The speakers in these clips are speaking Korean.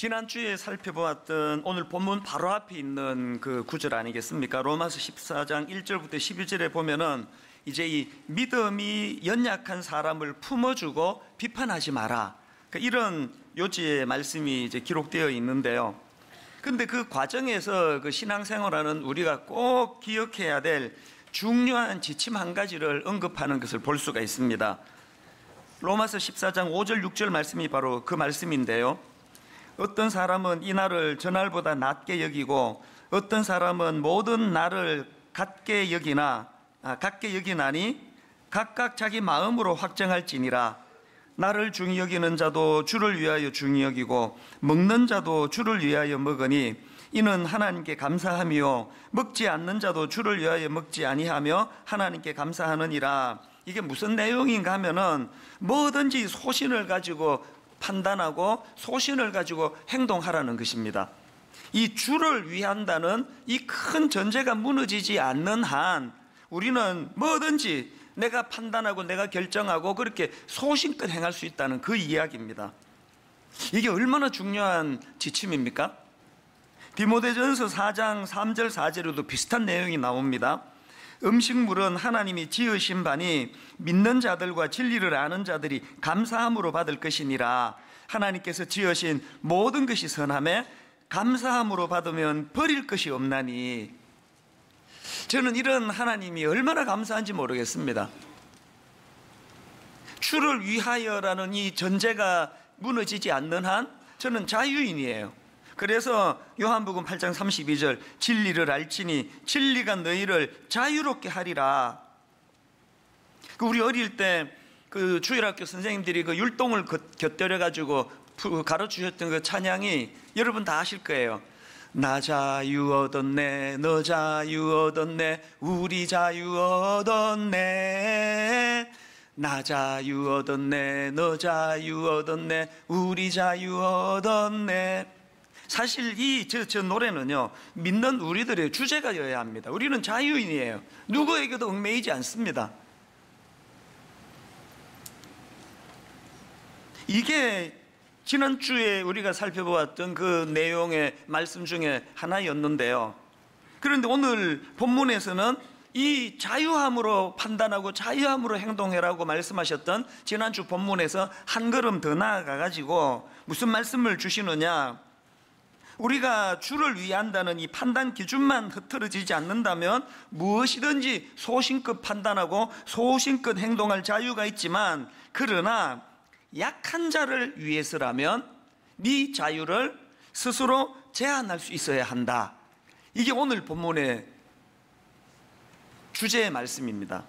지난주에 살펴보았던 오늘 본문 바로 앞에 있는 그 구절 아니겠습니까? 로마서 14장 1절부터 12절에 보면은 이제 이 믿음이 연약한 사람을 품어주고 비판하지 마라, 이런 요지의 말씀이 이제 기록되어 있는데요. 근데 그 과정에서 그 신앙생활하는 우리가 꼭 기억해야 될 중요한 지침 한 가지를 언급하는 것을 볼 수가 있습니다. 로마서 14장 5절 6절 말씀이 바로 그 말씀인데요. 어떤 사람은 이 날을 저날보다 낮게 여기고 어떤 사람은 모든 날을 같게 여기나니 각각 자기 마음으로 확정할지니라. 나를 중히 여기는 자도 주를 위하여 중히 여기고 먹는 자도 주를 위하여 먹으니 이는 하나님께 감사함이요 먹지 않는 자도 주를 위하여 먹지 아니하며 하나님께 감사하느니라. 이게 무슨 내용인가 하면은 뭐든지 소신을 가지고 판단하고 소신을 가지고 행동하라는 것입니다. 이 주를 위한다는 이 큰 전제가 무너지지 않는 한 우리는 뭐든지 내가 판단하고 내가 결정하고 그렇게 소신껏 행할 수 있다는 그 이야기입니다. 이게 얼마나 중요한 지침입니까? 디모데전서 4장 3절 4절에도 비슷한 내용이 나옵니다. 음식물은 하나님이 지으신 바니 믿는 자들과 진리를 아는 자들이 감사함으로 받을 것이니라. 하나님께서 지으신 모든 것이 선하매 감사함으로 받으면 버릴 것이 없나니. 저는 이런 하나님이 얼마나 감사한지 모르겠습니다. 주를 위하여라는 이 전제가 무너지지 않는 한 저는 자유인이에요. 그래서 요한복음 8장 32절 진리를 알지니 진리가 너희를 자유롭게 하리라. 우리 어릴 때 그 주일학교 선생님들이 그 율동을 곁들여 가지고 가르치셨던 그 찬양이 여러분 다 아실 거예요. 나 자유 얻었네 너 자유 얻었네 우리 자유 얻었네. 나 자유 얻었네 너 자유 얻었네 우리 자유 얻었네. 사실 저 노래는요 믿는 우리들의 주제가여야 합니다. 우리는 자유인이에요. 누구에게도 얽매이지 않습니다. 이게 지난주에 우리가 살펴보았던 그 내용의 말씀 중에 하나였는데요. 그런데 오늘 본문에서는 이 자유함으로 판단하고 자유함으로 행동해라고 말씀하셨던 지난주 본문에서 한 걸음 더 나아가 가지고 무슨 말씀을 주시느냐, 우리가 주를 위한다는 이 판단 기준만 흐트러지지 않는다면 무엇이든지 소신껏 판단하고 소신껏 행동할 자유가 있지만, 그러나 약한 자를 위해서라면 네 자유를 스스로 제한할 수 있어야 한다. 이게 오늘 본문의 주제의 말씀입니다.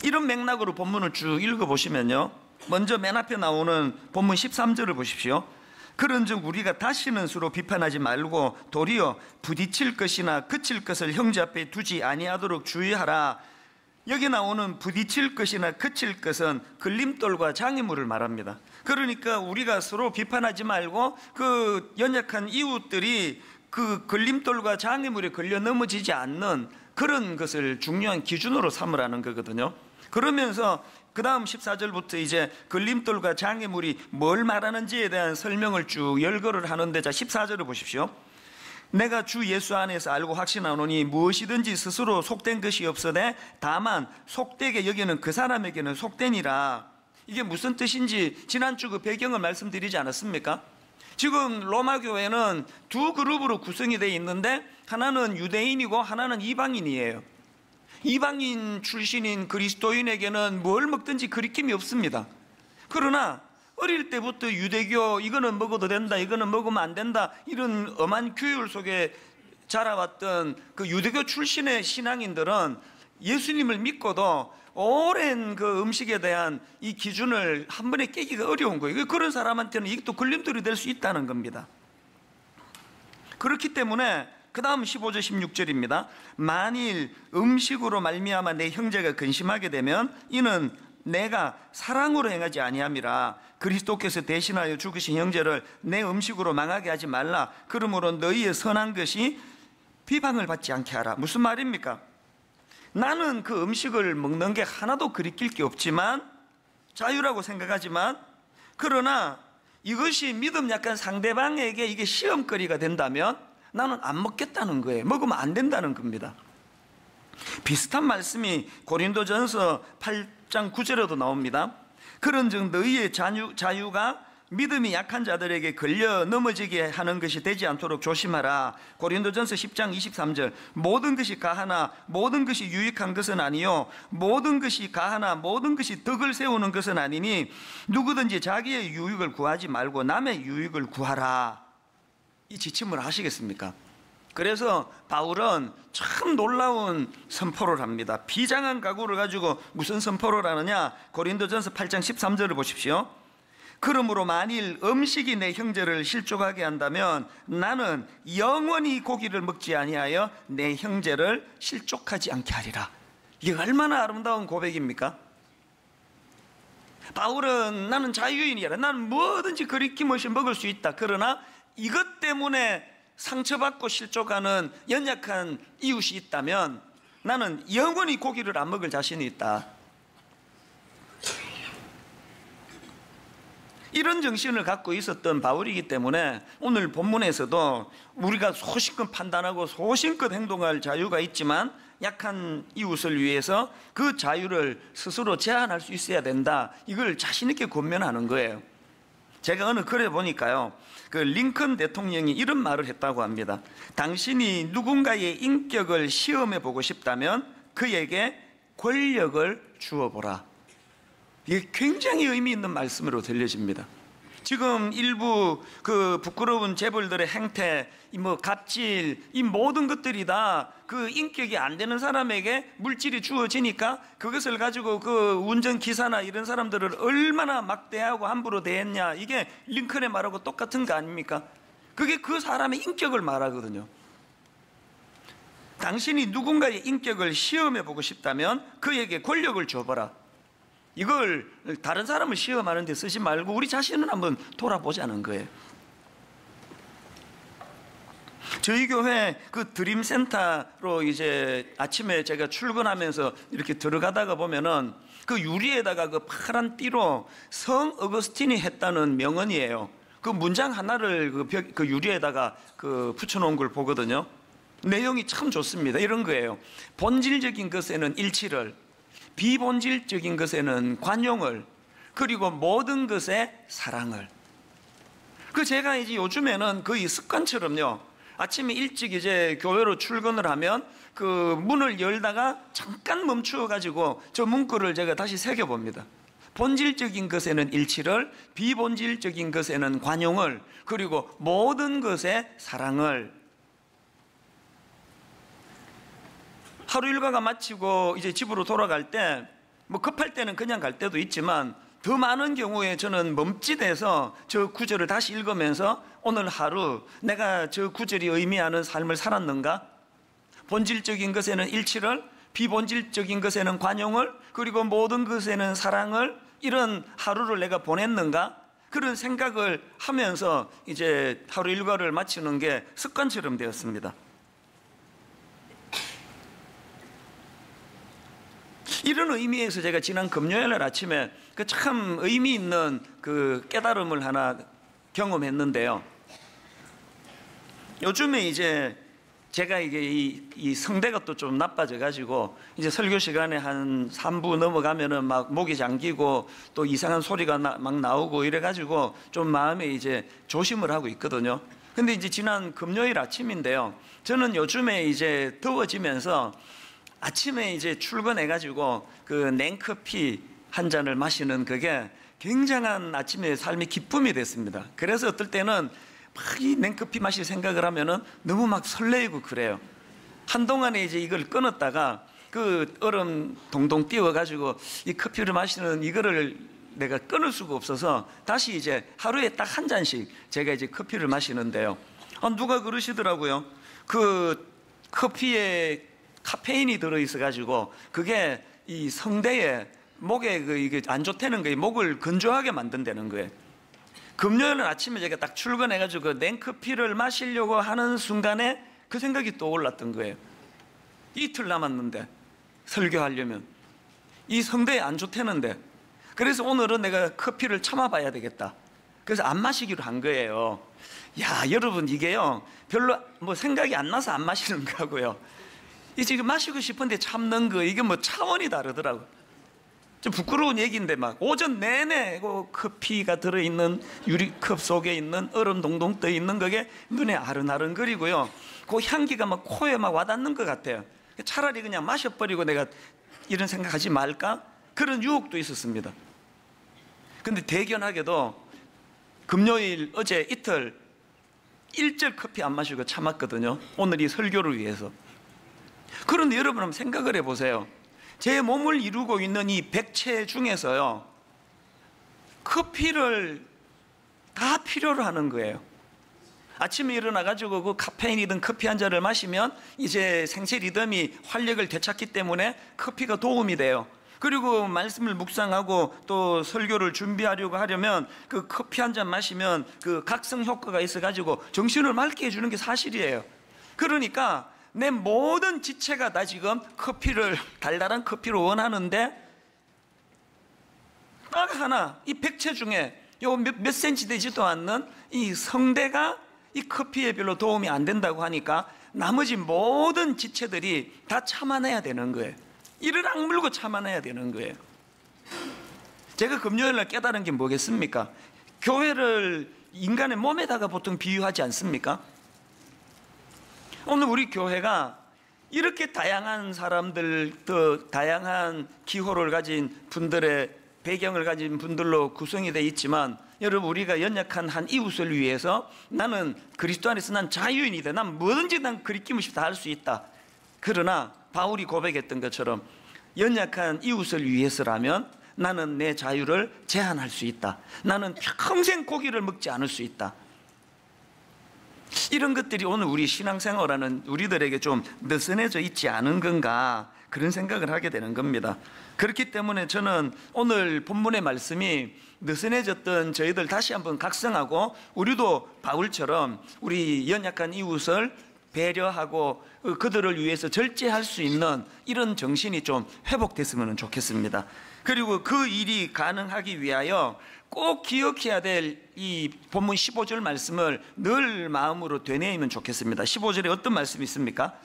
이런 맥락으로 본문을 쭉 읽어보시면요, 먼저 맨 앞에 나오는 본문 13절을 보십시오. 그런즉 우리가 다시는 서로 비판하지 말고 도리어 부딪힐 것이나 그칠 것을 형제 앞에 두지 아니하도록 주의하라. 여기 나오는 부딪힐 것이나 그칠 것은 걸림돌과 장애물을 말합니다. 그러니까 우리가 서로 비판하지 말고 그 연약한 이웃들이 그 걸림돌과 장애물에 걸려 넘어지지 않는 그런 것을 중요한 기준으로 삼으라는 거거든요. 그러면서 그 다음 14절부터 이제 걸림돌과 장애물이 뭘 말하는지에 대한 설명을 쭉 열거를 하는데, 자 14절을 보십시오. 내가 주 예수 안에서 알고 확신하노니 무엇이든지 스스로 속된 것이 없으되 다만 속되게 여기는 그 사람에게는 속되니라. 이게 무슨 뜻인지 지난주 그 배경을 말씀드리지 않았습니까? 지금 로마 교회는 두 그룹으로 구성이 되어 있는데 하나는 유대인이고 하나는 이방인이에요. 이방인 출신인 그리스도인에게는 뭘 먹든지 거리낌이 없습니다. 그러나 어릴 때부터 유대교 이거는 먹어도 된다, 이거는 먹으면 안 된다, 이런 엄한 규율 속에 자라왔던 그 유대교 출신의 신앙인들은 예수님을 믿고도 오랜 그 음식에 대한 이 기준을 한 번에 깨기가 어려운 거예요. 그런 사람한테는 이게 또 걸림돌이 될 수 있다는 겁니다. 그렇기 때문에 그 다음 15절 16절입니다. 만일 음식으로 말미암아 내 형제가 근심하게 되면 이는 내가 사랑으로 행하지 아니함이라. 그리스도께서 대신하여 죽으신 형제를 내 음식으로 망하게 하지 말라. 그러므로 너희의 선한 것이 비방을 받지 않게 하라. 무슨 말입니까? 나는 그 음식을 먹는 게 하나도 그리낄 게 없지만, 자유라고 생각하지만, 그러나 이것이 믿음 약한 상대방에게 이게 시험거리가 된다면 나는 안 먹겠다는 거예요. 먹으면 안 된다는 겁니다. 비슷한 말씀이 고린도전서 8장 9절에도 나옵니다. 그런즉 너희의 자유가 믿음이 약한 자들에게 걸려 넘어지게 하는 것이 되지 않도록 조심하라. 고린도전서 10장 23절. 모든 것이 가하나 모든 것이 유익한 것은 아니요 모든 것이 가하나 모든 것이 덕을 세우는 것은 아니니 누구든지 자기의 유익을 구하지 말고 남의 유익을 구하라. 이 지침을 하시겠습니까? 그래서 바울은 참 놀라운 선포를 합니다. 비장한 각오를 가지고 무슨 선포를 하느냐? 고린도전서 8장 13절을 보십시오. 그러므로 만일 음식이 내 형제를 실족하게 한다면 나는 영원히 고기를 먹지 아니하여 내 형제를 실족하지 않게 하리라. 이게 얼마나 아름다운 고백입니까? 바울은 나는 자유인이라, 나는 뭐든지 거리낌없이 먹을 수 있다. 그러나 이것 때문에 상처받고 실족하는 연약한 이웃이 있다면 나는 영원히 고기를 안 먹을 자신이 있다. 이런 정신을 갖고 있었던 바울이기 때문에 오늘 본문에서도 우리가 소신껏 판단하고 소신껏 행동할 자유가 있지만 약한 이웃을 위해서 그 자유를 스스로 제한할 수 있어야 된다. 이걸 자신 있게 권면하는 거예요. 제가 어느 글에 보니까요, 그 링컨 대통령이 이런 말을 했다고 합니다. 당신이 누군가의 인격을 시험해 보고 싶다면 그에게 권력을 주어보라. 이게 굉장히 의미 있는 말씀으로 들려집니다. 지금 일부 그 부끄러운 재벌들의 행태, 뭐 갑질, 이 모든 것들이 다 그 인격이 안 되는 사람에게 물질이 주어지니까 그것을 가지고 그 운전기사나 이런 사람들을 얼마나 막대하고 함부로 대했냐. 이게 링컨의 말하고 똑같은 거 아닙니까? 그게 그 사람의 인격을 말하거든요. 당신이 누군가의 인격을 시험해 보고 싶다면 그에게 권력을 줘봐라. 이걸 다른 사람을 시험하는 데 쓰지 말고 우리 자신을 한번 돌아보자는 거예요. 저희 교회 그 드림센터로 이제 아침에 제가 출근하면서 이렇게 들어가다가 보면은 그 유리에다가 그 파란 띠로 성 어거스틴이 했다는 명언이에요. 그 문장 하나를 그 유리에다가 그 붙여놓은 걸 보거든요. 내용이 참 좋습니다. 이런 거예요. 본질적인 것에는 일치를, 비본질적인 것에는 관용을, 그리고 모든 것에 사랑을. 그 제가 이제 요즘에는 거의 습관처럼요, 아침에 일찍 이제 교회로 출근을 하면 그 문을 열다가 잠깐 멈추어 가지고 저 문구를 제가 다시 새겨봅니다. 본질적인 것에는 일치를, 비본질적인 것에는 관용을, 그리고 모든 것에 사랑을. 하루 일과가 마치고 이제 집으로 돌아갈 때 뭐 급할 때는 그냥 갈 때도 있지만 더 많은 경우에 저는 멈칫해서 저 구절을 다시 읽으면서 오늘 하루 내가 저 구절이 의미하는 삶을 살았는가? 본질적인 것에는 일치를, 비본질적인 것에는 관용을, 그리고 모든 것에는 사랑을, 이런 하루를 내가 보냈는가? 그런 생각을 하면서 이제 하루 일과를 마치는 게 습관처럼 되었습니다. 이런 의미에서 제가 지난 금요일 날 아침에 그 참 의미 있는 그 깨달음을 하나 경험했는데요. 요즘에 이제 제가 이게 이 성대가 또 좀 나빠져 가지고 이제 설교 시간에 한 3부 넘어가면은 막 목이 잠기고 또 이상한 소리가 막 나오고 이래 가지고 좀 마음에 이제 조심을 하고 있거든요. 근데 이제 지난 금요일 아침인데요, 저는 요즘에 이제 더워지면서 아침에 이제 출근해가지고 그 냉커피 한 잔을 마시는 그게 굉장한 아침의 삶의 기쁨이 됐습니다. 그래서 어떨 때는 막 이 냉커피 마실 생각을 하면은 너무 막 설레이고 그래요. 한동안에 이제 이걸 끊었다가 그 얼음 동동 띄워가지고 이 커피를 마시는 이거를 내가 끊을 수가 없어서 다시 이제 하루에 딱 한 잔씩 제가 이제 커피를 마시는데요. 누가 그러시더라고요. 그 커피에 카페인이 들어있어 가지고 그게 이 성대에 목에 이게 안 좋다는 거예요. 목을 건조하게 만든다는 거예요. 금요일 아침에 제가 딱 출근해 가지고 그 냉커피를 마시려고 하는 순간에 그 생각이 떠올랐던 거예요. 이틀 남았는데 설교하려면 이 성대에 안 좋다는데, 그래서 오늘은 내가 커피를 참아봐야 되겠다. 그래서 안 마시기로 한 거예요. 야, 여러분, 이게요, 별로 뭐 생각이 안 나서 안 마시는 거고요, 이 지금 마시고 싶은데 참는 거, 이게 뭐 차원이 다르더라고요. 좀 부끄러운 얘기인데 막 오전 내내 그 커피가 들어있는 유리컵 속에 있는 얼음 동동 떠 있는 그게 눈에 아른아른거리고요, 그 향기가 막 코에 막 와닿는 것 같아요. 차라리 그냥 마셔버리고 내가 이런 생각하지 말까? 그런 유혹도 있었습니다. 근데 대견하게도 금요일 어제 이틀 일절 커피 안 마시고 참았거든요. 오늘 이 설교를 위해서. 그런데 여러분 한번 생각을 해보세요. 제 몸을 이루고 있는 이 백체 중에서요, 커피를 다 필요로 하는 거예요. 아침에 일어나가지고 그 카페인이든 커피 한 잔을 마시면 이제 생체 리듬이 활력을 되찾기 때문에 커피가 도움이 돼요. 그리고 말씀을 묵상하고 또 설교를 준비하려고 하려면 그 커피 한 잔 마시면 그 각성 효과가 있어가지고 정신을 맑게 해주는 게 사실이에요. 그러니까 내 모든 지체가 다 지금 커피를, 달달한 커피를 원하는데, 딱 하나, 이 백체 중에 요 몇 센치 되지도 않는 이 성대가 이 커피에 별로 도움이 안 된다고 하니까 나머지 모든 지체들이 다 참아내야 되는 거예요. 이를 악물고 참아내야 되는 거예요. 제가 금요일날 깨달은 게 뭐겠습니까? 교회를 인간의 몸에다가 보통 비유하지 않습니까? 오늘 우리 교회가 이렇게 다양한 사람들, 또 다양한 기호를 가진 분들의 배경을 가진 분들로 구성이 되어 있지만, 여러분, 우리가 연약한 한 이웃을 위해서 나는 그리스도 안에서 난 자유인이다, 난 뭐든지 난 그리낌없이 다 할 수 있다. 그러나 바울이 고백했던 것처럼 연약한 이웃을 위해서라면 나는 내 자유를 제한할 수 있다. 나는 평생 고기를 먹지 않을 수 있다. 이런 것들이 오늘 우리 신앙생활하는 우리들에게 좀 느슨해져 있지 않은 건가, 그런 생각을 하게 되는 겁니다. 그렇기 때문에 저는 오늘 본문의 말씀이 느슨해졌던 저희들 다시 한번 각성하고, 우리도 바울처럼 우리 연약한 이웃을 배려하고 그들을 위해서 절제할 수 있는 이런 정신이 좀 회복됐으면 좋겠습니다. 그리고 그 일이 가능하기 위하여 꼭 기억해야 될 이 본문 15절 말씀을 늘 마음으로 되뇌이면 좋겠습니다. 15절에 어떤 말씀이 있습니까?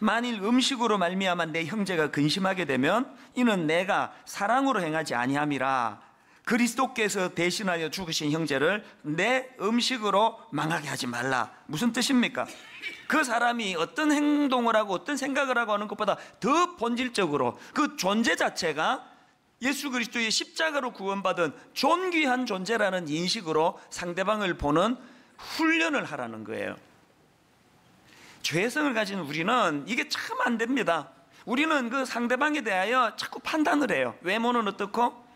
만일 음식으로 말미암아 내 형제가 근심하게 되면 이는 내가 사랑으로 행하지 아니함이라. 그리스도께서 대신하여 죽으신 형제를 내 음식으로 망하게 하지 말라. 무슨 뜻입니까? 그 사람이 어떤 행동을 하고 어떤 생각을 하고 하는 것보다 더 본질적으로 그 존재 자체가 예수 그리스도의 십자가로 구원받은 존귀한 존재라는 인식으로 상대방을 보는 훈련을 하라는 거예요. 죄성을 가진 우리는 이게 참 안 됩니다. 우리는 그 상대방에 대하여 자꾸 판단을 해요. 외모는 어떻고,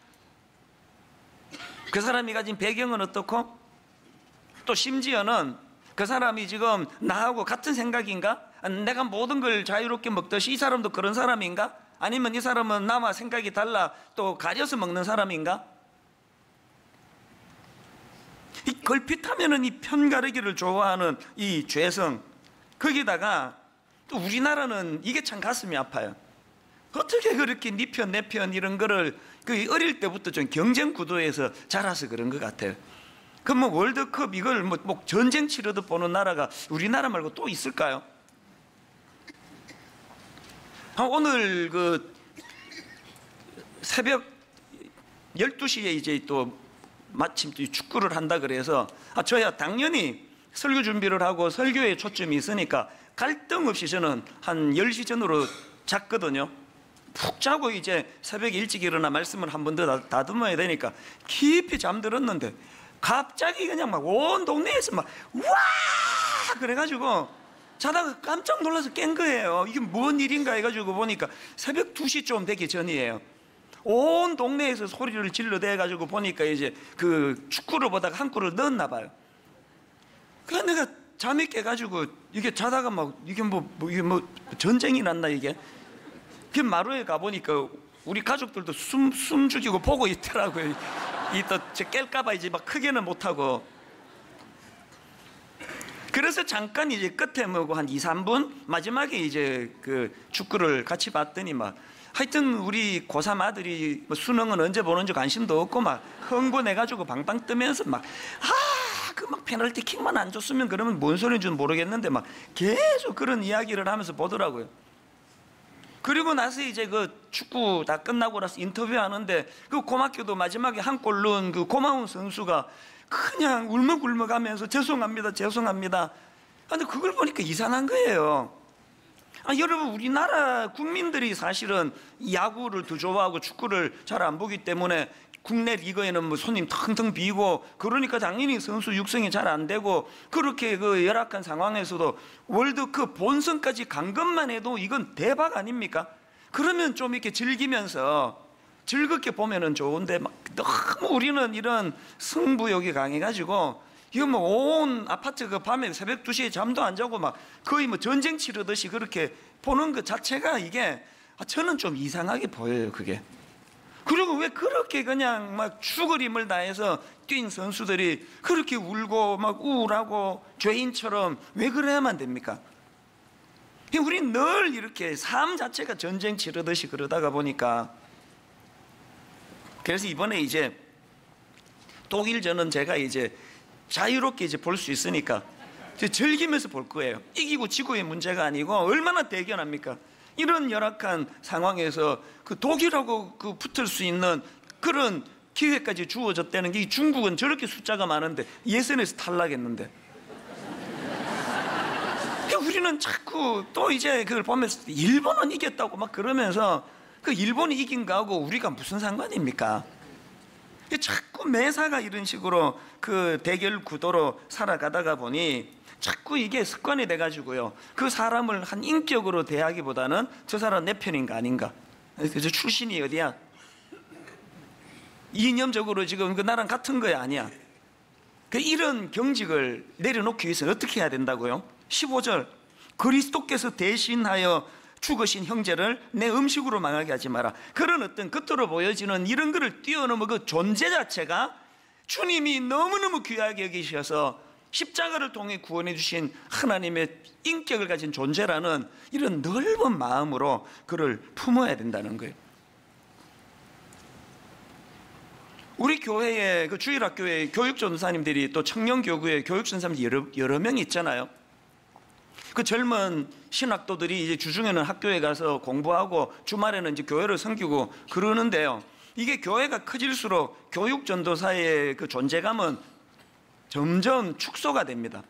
그 사람이 가진 배경은 어떻고, 또 심지어는 그 사람이 지금 나하고 같은 생각인가? 내가 모든 걸 자유롭게 먹듯이 이 사람도 그런 사람인가? 아니면 이 사람은 나와 생각이 달라 또 가려서 먹는 사람인가? 이 걸핏하면은 이 편가르기를 좋아하는 이 죄성, 거기다가 또 우리나라는 이게 참 가슴이 아파요. 어떻게 그렇게 네 편 내 편 이런 거를 그 어릴 때부터 좀 경쟁 구도에서 자라서 그런 것 같아요. 그럼 뭐 월드컵 이걸 뭐 전쟁 치르듯 보는 나라가 우리나라 말고 또 있을까요? 오늘 그 새벽 12시에 이제 또 마침 또 축구를 한다 그래서 저야 당연히 설교 준비를 하고 설교에 초점이 있으니까 갈등 없이 저는 한 10시 전으로 잤거든요. 푹 자고 이제 새벽에 일찍 일어나 말씀을 한 번 더 다듬어야 되니까 깊이 잠들었는데 갑자기 그냥 막 온 동네에서 막 와 그래가지고 자다가 깜짝 놀라서 깬 거예요. 이게 뭔 일인가 해가지고 보니까 새벽 2시 좀 되기 전이에요. 온 동네에서 소리를 질러대가지고 보니까 이제 그 축구를 보다가 한 골을 넣었나 봐요. 그래서 내가 잠이 깨가지고 이게 자다가 막 이게 이게 뭐 전쟁이 났나 이게. 그 마루에 가보니까 우리 가족들도 숨 죽이고 보고 있더라고요. 이 또 깰까봐 이제 막 크게는 못하고. 그래서 잠깐 이제 끝에 뭐고 한 2, 3분 마지막에 이제 그 축구를 같이 봤더니 막 하여튼 우리 고3 아들이 뭐 수능은 언제 보는지 관심도 없고 막 흥분해가지고 방방 뜨면서 막 그 막 페널티킥만 안 줬으면 그러면 뭔 소리인지는 모르겠는데 막 계속 그런 이야기를 하면서 보더라고요. 그리고 나서 이제 그 축구 다 끝나고 나서 인터뷰하는데 그 고맙게도 마지막에 한 골 넣은 그 고마운 선수가 그냥 울먹울먹하면서 죄송합니다, 죄송합니다. 근데 그걸 보니까 이상한 거예요. 여러분, 우리나라 국민들이 사실은 야구를 더 좋아하고 축구를 잘 안 보기 때문에 국내 리그에는 뭐 손님 텅텅 비고 그러니까 당연히 선수 육성이 잘 안 되고 그렇게 그 열악한 상황에서도 월드컵 본선까지 간 것만 해도 이건 대박 아닙니까? 그러면 좀 이렇게 즐기면서 즐겁게 보면은 좋은데 막 너무 우리는 이런 승부욕이 강해가지고 이거 뭐 온 아파트 그 밤에 새벽 2시에 잠도 안 자고 막 거의 뭐 전쟁 치르듯이 그렇게 보는 것 자체가 이게 저는 좀 이상하게 보여요, 그게. 그리고 왜 그렇게 그냥 막 죽을 힘을 다해서 뛴 선수들이 그렇게 울고 막 우울하고 죄인처럼 왜 그래야만 됩니까? 우린 늘 이렇게 삶 자체가 전쟁 치르듯이 그러다가 보니까 그래서 이번에 이제 독일전은 제가 이제 자유롭게 이제 볼 수 있으니까 즐기면서 볼 거예요. 이기고 지고의 문제가 아니고 얼마나 대견합니까? 이런 열악한 상황에서 그 독일하고 그 붙을 수 있는 그런 기회까지 주어졌다는 게 중국은 저렇게 숫자가 많은데 예선에서 탈락했는데 우리는 자꾸 또 이제 그걸 보면서 일본은 이겼다고 막 그러면서 그 일본이 이긴 거하고 우리가 무슨 상관입니까? 자꾸 매사가 이런 식으로 그 대결 구도로 살아가다가 보니 자꾸 이게 습관이 돼가지고요. 그 사람을 한 인격으로 대하기보다는 저 사람 내 편인가 아닌가. 그래서 출신이 어디야? 이념적으로 지금 그 나랑 같은 거야 아니야? 이런 경직을 내려놓기 위해서는 어떻게 해야 된다고요? 15절 그리스도께서 대신하여 죽으신 형제를 내 음식으로 망하게 하지 마라. 그런 어떤 겉으로 보여지는 이런 거를 뛰어넘어 그 존재 자체가 주님이 너무너무 귀하게 여기셔서 십자가를 통해 구원해 주신 하나님의 인격을 가진 존재라는 이런 넓은 마음으로 그를 품어야 된다는 거예요. 우리 교회에 그 주일학교에 교육전사님들이 또 청년교구에 교육전사님들이 여러 명 있잖아요. 그 젊은 신학도들이 이제 주중에는 학교에 가서 공부하고 주말에는 이제 교회를 섬기고 그러는데요. 이게 교회가 커질수록 교육전도사의 그 존재감은 점점 축소가 됩니다.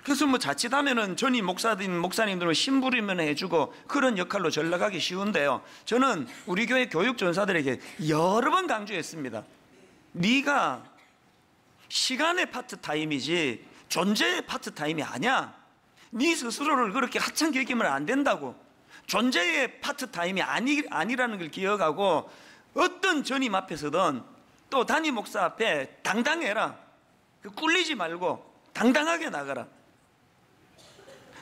그래서 뭐 자칫하면은 전임 목사님들은 심부름을 해주고 그런 역할로 전락하기 쉬운데요. 저는 우리 교회 교육전사들에게 여러 번 강조했습니다. 네가 시간의 파트타임이지 존재의 파트타임이 아니야. 네 스스로를 그렇게 하찮게 여기면 안 된다고. 존재의 파트타임이 아니라는 걸 기억하고 어떤 전임 앞에서든 또 담임 목사 앞에 당당해라. 꿀리지 말고 당당하게 나가라.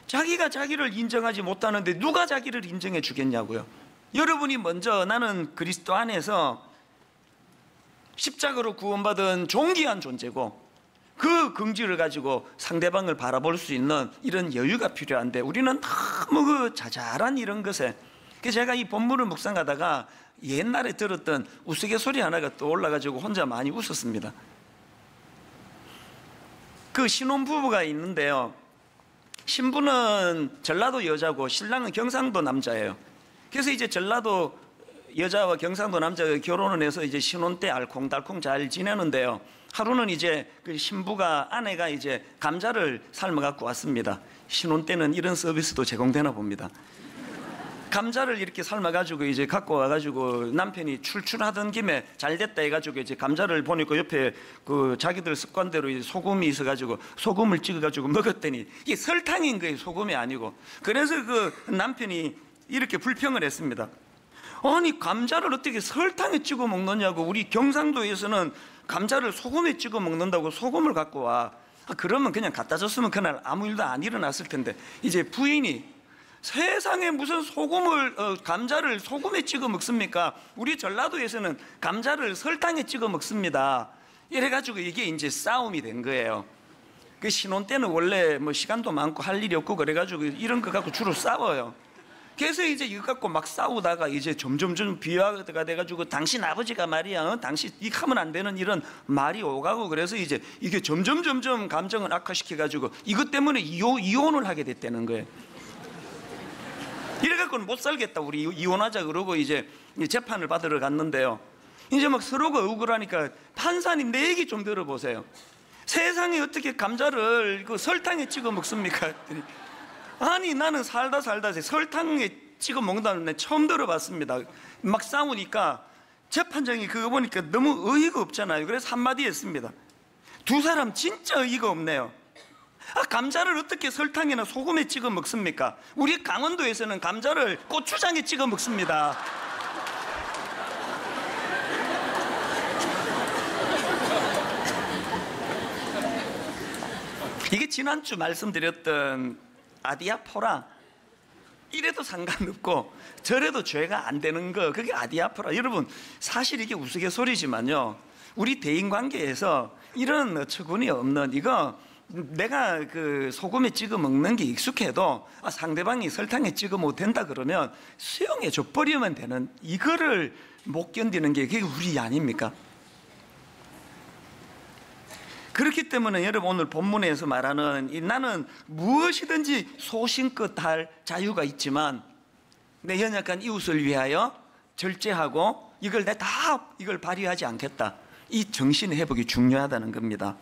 자기가 자기를 인정하지 못하는데 누가 자기를 인정해 주겠냐고요. 여러분이 먼저 나는 그리스도 안에서 십자가로 구원받은 존귀한 존재고 그 긍지를 가지고 상대방을 바라볼 수 있는 이런 여유가 필요한데 우리는 너무 그 자잘한 이런 것에 제가 이 본문을 묵상하다가 옛날에 들었던 우스갯소리 하나가 떠올라가지고 혼자 많이 웃었습니다. 그 신혼부부가 있는데요. 신부는 전라도 여자고 신랑은 경상도 남자예요. 그래서 이제 전라도 여자와 경상도 남자가 결혼을 해서 이제 신혼 때 알콩달콩 잘 지내는데요. 하루는 이제 그 신부가 아내가 이제 감자를 삶아 갖고 왔습니다. 신혼 때는 이런 서비스도 제공되나 봅니다. 감자를 이렇게 삶아가지고 이제 갖고 와가지고 남편이 출출하던 김에 잘 됐다 해가지고 이제 감자를 보니까 옆에 그 자기들 습관대로 이제 소금이 있어가지고 소금을 찍어가지고 먹었더니 이게 설탕인 거예요. 소금이 아니고. 그래서 그 남편이 이렇게 불평을 했습니다. 아니 감자를 어떻게 설탕에 찍어 먹느냐고. 우리 경상도에서는 감자를 소금에 찍어 먹는다고 소금을 갖고 와. 그러면 그냥 갖다 줬으면 그날 아무 일도 안 일어났을 텐데 이제 부인이 세상에 무슨 감자를 소금에 찍어 먹습니까? 우리 전라도에서는 감자를 설탕에 찍어 먹습니다. 이래가지고 이게 이제 싸움이 된 거예요. 그 신혼 때는 원래 뭐 시간도 많고 할 일이 없고 그래가지고 이런 거 갖고 주로 싸워요. 그래서 이제 이거 갖고 막 싸우다가 이제 점점 비화가 돼가지고 당신 아버지가 말이야, 당신 이 하면 안 되는 이런 말이 오가고, 그래서 이제 이게 점점 감정을 악화시켜가지고 이것 때문에 이혼을 하게 됐다는 거예요. 이래갖고는 못 살겠다, 우리 이혼하자 그러고 이제 재판을 받으러 갔는데요. 이제 막 서로가 억울하니까 판사님 내 얘기 좀 들어보세요. 세상에 어떻게 감자를 그 설탕에 찍어 먹습니까? 아니 나는 살다 설탕에 찍어 먹는다는 데 처음 들어봤습니다. 막 싸우니까 재판장이 그거 보니까 너무 어이가 없잖아요. 그래서 한마디 했습니다. 두 사람 진짜 어이가 없네요. 감자를 어떻게 설탕이나 소금에 찍어 먹습니까? 우리 강원도에서는 감자를 고추장에 찍어 먹습니다. 이게 지난주 말씀드렸던 아디아포라, 이래도 상관없고 저래도 죄가 안 되는 거, 그게 아디아포라. 여러분 사실 이게 우스갯소리지만요, 우리 대인관계에서 이런 어처구니 없는 이거, 내가 그 소금에 찍어 먹는 게 익숙해도 상대방이 설탕에 찍어 못 된다 그러면 수용해 줘 버리면 되는, 이거를 못 견디는 게 그게 우리 아닙니까? 그렇기 때문에 여러분 오늘 본문에서 말하는 나는 무엇이든지 소신껏 할 자유가 있지만 내 연약한 이웃을 위하여 절제하고 이걸 이걸 발휘하지 않겠다, 이 정신의 회복이 중요하다는 겁니다.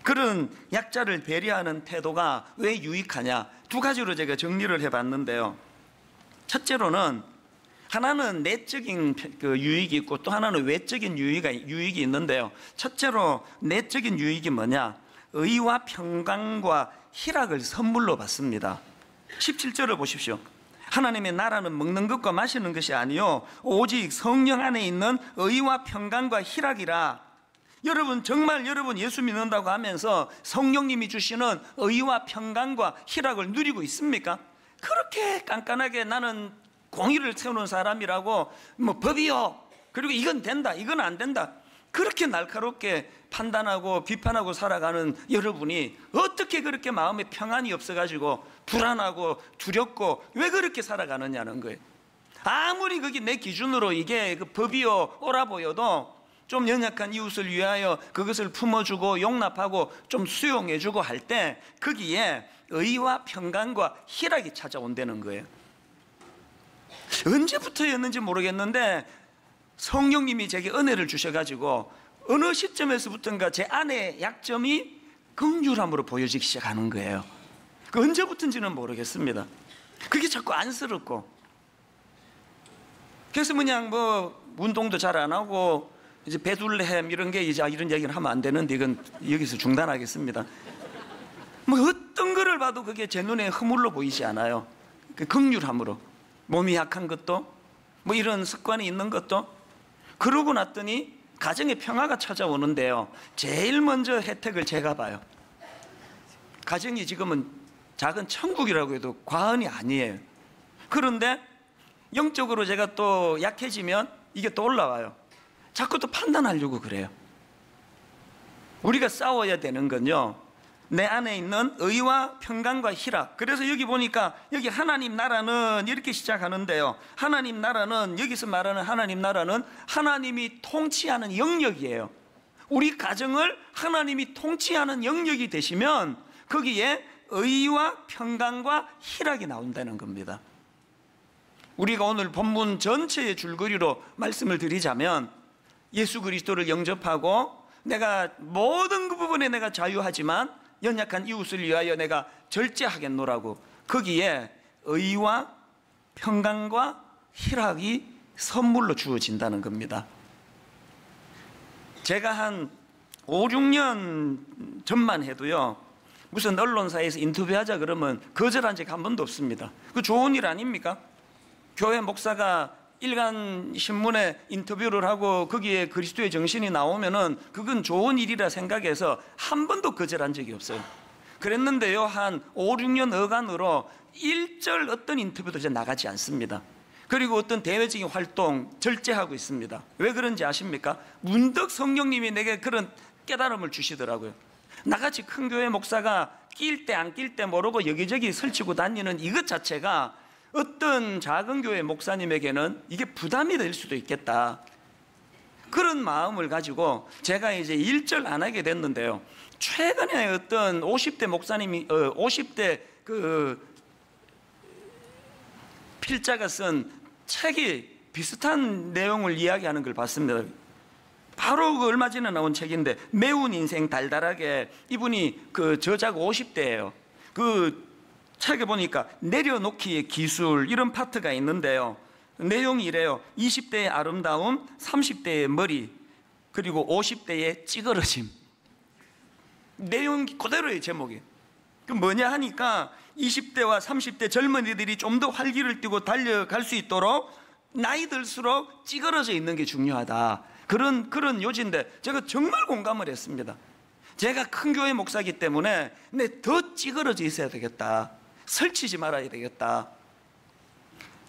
그런 약자를 배려하는 태도가 왜 유익하냐, 두 가지로 제가 정리를 해봤는데요. 첫째로는 하나는 내적인 그 유익이 있고 또 하나는 외적인 유익이 있는데요. 첫째로 내적인 유익이 뭐냐, 의와 평강과 희락을 선물로 받습니다. 17절을 보십시오. 하나님의 나라는 먹는 것과 마시는 것이 아니요 오직 성령 안에 있는 의와 평강과 희락이라. 여러분 정말 여러분 예수 믿는다고 하면서 성령님이 주시는 의와 평강과 희락을 누리고 있습니까? 그렇게 깐깐하게 나는 공의를 세우는 사람이라고 뭐 법이요, 그리고 이건 된다 이건 안 된다, 그렇게 날카롭게 판단하고 비판하고 살아가는 여러분이 어떻게 그렇게 마음에 평안이 없어가지고 불안하고 두렵고 왜 그렇게 살아가느냐는 거예요. 아무리 그게 내 기준으로 이게 그 법이요 옳아 보여도 좀 연약한 이웃을 위하여 그것을 품어주고 용납하고 좀 수용해주고 할 때 거기에 의와 평강과 희락이 찾아온다는 거예요. 언제부터였는지 모르겠는데 성령님이 제게 은혜를 주셔가지고 어느 시점에서부터인가 제 안의 약점이 긍휼함으로 보여지기 시작하는 거예요. 그 언제부터인지는 모르겠습니다. 그게 자꾸 안쓰럽고, 그래서 그냥 뭐 운동도 잘 안 하고 이제 베들레헴 이런 게 이제 이런 얘기를 하면 안 되는데 이건 여기서 중단하겠습니다. 뭐 어떤 거를 봐도 그게 제 눈에 허물로 보이지 않아요. 그 긍휼함으로 몸이 약한 것도 뭐 이런 습관이 있는 것도, 그러고 났더니 가정에 평화가 찾아오는데요, 제일 먼저 혜택을 제가 봐요. 가정이 지금은 작은 천국이라고 해도 과언이 아니에요. 그런데 영적으로 제가 또 약해지면 이게 또 올라와요. 자꾸 또 판단하려고 그래요. 우리가 싸워야 되는 건요, 내 안에 있는 의와 평강과 희락. 그래서 여기 보니까 여기 하나님 나라는 이렇게 시작하는데요, 하나님 나라는, 여기서 말하는 하나님 나라는 하나님이 통치하는 영역이에요. 우리 가정을 하나님이 통치하는 영역이 되시면 거기에 의와 평강과 희락이 나온다는 겁니다. 우리가 오늘 본문 전체의 줄거리로 말씀을 드리자면, 예수 그리스도를 영접하고 내가 모든 그 부분에 내가 자유하지만 연약한 이웃을 위하여 내가 절제하겠노라고, 거기에 의와 평강과 희락이 선물로 주어진다는 겁니다. 제가 한 5, 6년 전만 해도요, 무슨 언론사에서 인터뷰하자 그러면 거절한 적 한 번도 없습니다. 그 좋은 일 아닙니까? 교회 목사가 일간 신문에 인터뷰를 하고 거기에 그리스도의 정신이 나오면은 그건 좋은 일이라 생각해서 한 번도 거절한 적이 없어요. 그랬는데요, 한 5, 6년 어간으로 일절 어떤 인터뷰도 이제 나가지 않습니다. 그리고 어떤 대외적인 활동 절제하고 있습니다. 왜 그런지 아십니까? 문득 성령님이 내게 그런 깨달음을 주시더라고요. 나같이 큰 교회 목사가 낄 때 안 낄 때 모르고 여기저기 설치고 다니는 이것 자체가 어떤 작은 교회 목사님에게는 이게 부담이 될 수도 있겠다. 그런 마음을 가지고 제가 이제 일절 안 하게 됐는데요. 최근에 어떤 50대 목사님이 50대 그 필자가 쓴 책이 비슷한 내용을 이야기하는 걸 봤습니다. 바로 그 얼마 전에 나온 책인데 매운 인생 달달하게, 이분이 그 저자가 50대예요. 그 책에 보니까 내려놓기의 기술 이런 파트가 있는데요. 내용이 이래요. 20대의 아름다움, 30대의 머리, 그리고 50대의 찌그러짐. 내용이 그대로의 제목이. 그 뭐냐 하니까 20대와 30대 젊은이들이 좀 더 활기를 띠고 달려갈 수 있도록 나이 들수록 찌그러져 있는 게 중요하다. 그런 요지인데 제가 정말 공감을 했습니다. 제가 큰 교회 목사이기 때문에 더 찌그러져 있어야 되겠다. 설치지 말아야 되겠다.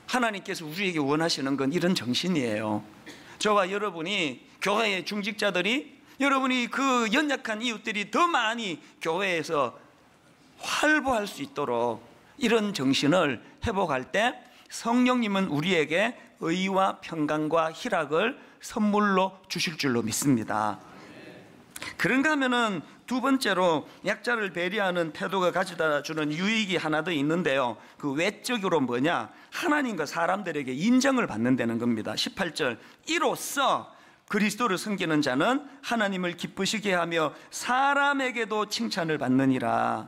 하나님께서 우리에게 원하시는 건 이런 정신이에요. 저와 여러분이, 교회의 중직자들이, 여러분이 그 연약한 이웃들이 더 많이 교회에서 활보할 수 있도록 이런 정신을 회복할 때 성령님은 우리에게 의와 평강과 희락을 선물로 주실 줄로 믿습니다. 그런가 하면은 두 번째로 약자를 배려하는 태도가 가져다 주는 유익이 하나 더 있는데요. 그 외적으로 뭐냐? 하나님과 사람들에게 인정을 받는다는 겁니다. 18절, 이로써 그리스도를 섬기는 자는 하나님을 기쁘시게 하며 사람에게도 칭찬을 받느니라.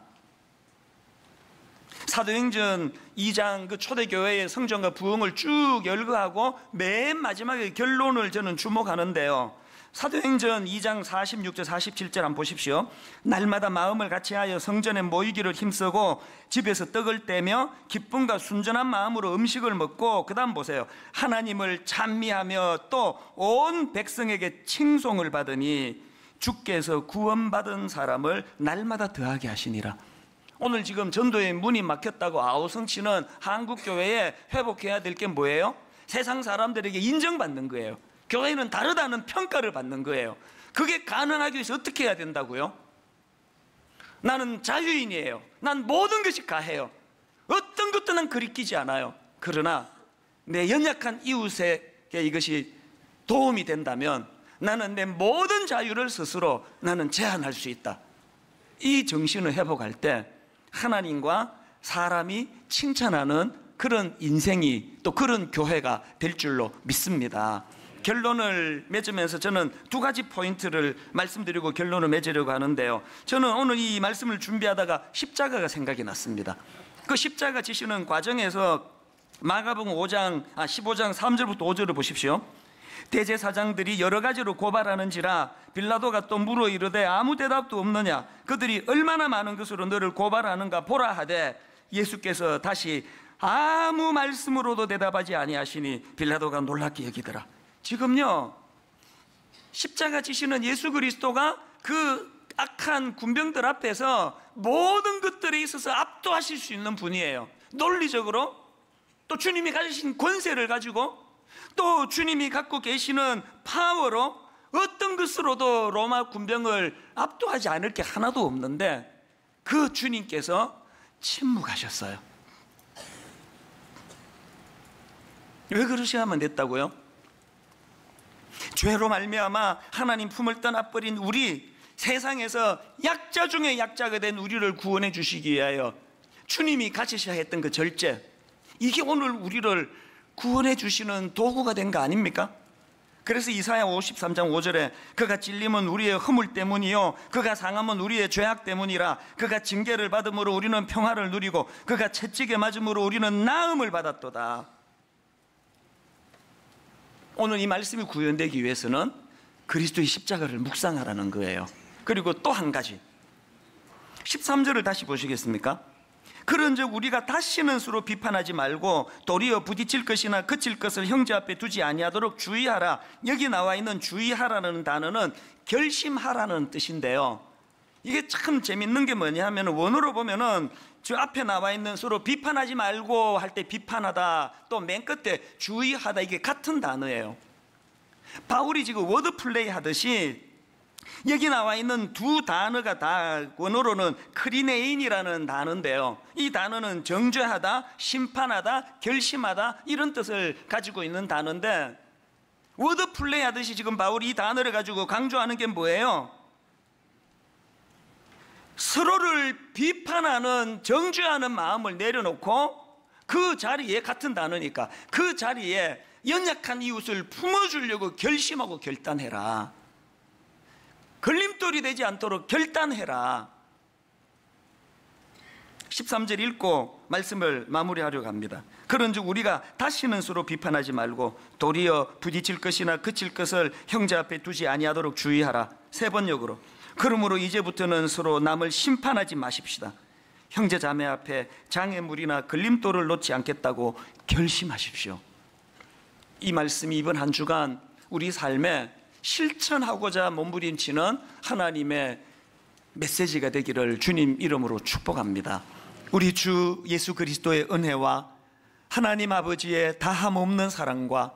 사도행전 2장 그 초대교회의 성전과 부흥을 쭉 열거하고 맨 마지막에 결론을 저는 주목하는데요. 사도행전 2장 46절 47절 한번 보십시오. 날마다 마음을 같이하여 성전에 모이기를 힘쓰고 집에서 떡을 떼며 기쁨과 순전한 마음으로 음식을 먹고, 그 다음 보세요. 하나님을 찬미하며 또 온 백성에게 칭송을 받으니 주께서 구원받은 사람을 날마다 더하게 하시니라. 오늘 지금 전도의 문이 막혔다고 아우성치는 한국교회에 회복해야 될 게 뭐예요? 세상 사람들에게 인정받는 거예요. 교회는 다르다는 평가를 받는 거예요. 그게 가능하기 위해서 어떻게 해야 된다고요? 나는 자유인이에요. 난 모든 것이 가해요. 어떤 것도 난 그리끼지 않아요. 그러나 내 연약한 이웃에게 이것이 도움이 된다면 나는 내 모든 자유를 스스로 나는 제한할 수 있다. 이 정신을 회복할 때 하나님과 사람이 칭찬하는 그런 인생이, 또 그런 교회가 될 줄로 믿습니다. 결론을 맺으면서 저는 두 가지 포인트를 말씀드리고 결론을 맺으려고 하는데요. 저는 오늘 이 말씀을 준비하다가 십자가가 생각이 났습니다. 그 십자가 지시는 과정에서 마가복음 15장 3절부터 5절을 보십시오. 대제사장들이 여러 가지로 고발하는지라 빌라도가 또 물어 이르되 아무 대답도 없느냐, 그들이 얼마나 많은 것으로 너를 고발하는가 보라 하되, 예수께서 다시 아무 말씀으로도 대답하지 아니하시니 빌라도가 놀랍게 여기더라. 지금요, 십자가 지시는 예수 그리스도가 그 악한 군병들 앞에서 모든 것들에 있어서 압도하실 수 있는 분이에요. 논리적으로, 또 주님이 가지신 권세를 가지고, 또 주님이 갖고 계시는 파워로 어떤 것으로도 로마 군병을 압도하지 않을 게 하나도 없는데 그 주님께서 침묵하셨어요. 왜 그러셔야만 됐다고요? 죄로 말미암아 하나님 품을 떠나버린 우리, 세상에서 약자 중에 약자가 된 우리를 구원해 주시기 위하여 주님이 가지셔야 했던 그 절제, 이게 오늘 우리를 구원해 주시는 도구가 된 거 아닙니까? 그래서 이사야 53장 5절에 그가 찔림은 우리의 허물 때문이요 그가 상함은 우리의 죄악 때문이라. 그가 징계를 받음으로 우리는 평화를 누리고 그가 채찍에 맞음으로 우리는 나음을 받았도다. 오늘 이 말씀이 구현되기 위해서는 그리스도의 십자가를 묵상하라는 거예요. 그리고 또 한 가지, 13절을 다시 보시겠습니까? 그런즉 우리가 다시는 서로 비판하지 말고 도리어 부딪힐 것이나 그칠 것을 형제 앞에 두지 아니하도록 주의하라. 여기 나와 있는 주의하라는 단어는 결심하라는 뜻인데요, 이게 참 재밌는 게 뭐냐 하면 원어로 보면은 저 앞에 나와 있는 서로 비판하지 말고 할 때 비판하다, 또 맨 끝에 주의하다, 이게 같은 단어예요. 바울이 지금 워드 플레이 하듯이 여기 나와 있는 두 단어가 다 원어로는 크리네인이라는 단어인데요, 이 단어는 정죄하다, 심판하다, 결심하다 이런 뜻을 가지고 있는 단어인데, 워드 플레이 하듯이 지금 바울이 이 단어를 가지고 강조하는 게 뭐예요? 서로를 비판하는, 정죄하는 마음을 내려놓고 그 자리에, 같은 단어니까 그 자리에 연약한 이웃을 품어주려고 결심하고 결단해라. 걸림돌이 되지 않도록 결단해라. 13절 읽고 말씀을 마무리하려고 합니다. 그런즉 우리가 다시는 서로 비판하지 말고 도리어 부딪힐 것이나 그칠 것을 형제 앞에 두지 아니하도록 주의하라. 세 번역으로, 그러므로 이제부터는 서로 남을 심판하지 마십시다. 형제 자매 앞에 장애물이나 걸림돌을 놓지 않겠다고 결심하십시오. 이 말씀이 이번 한 주간 우리 삶에 실천하고자 몸부림치는 하나님의 메시지가 되기를 주님 이름으로 축복합니다. 우리 주 예수 그리스도의 은혜와 하나님 아버지의 다함없는 사랑과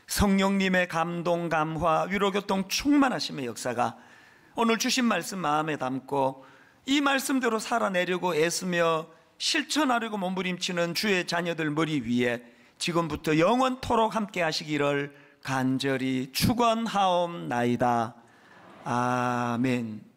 성령님의 감동, 감화, 위로교통 충만하심의 역사가 오늘 주신 말씀 마음에 담고 이 말씀대로 살아내려고 애쓰며 실천하려고 몸부림치는 주의 자녀들 머리 위에 지금부터 영원토록 함께 하시기를 간절히 축원하옵나이다. 아멘.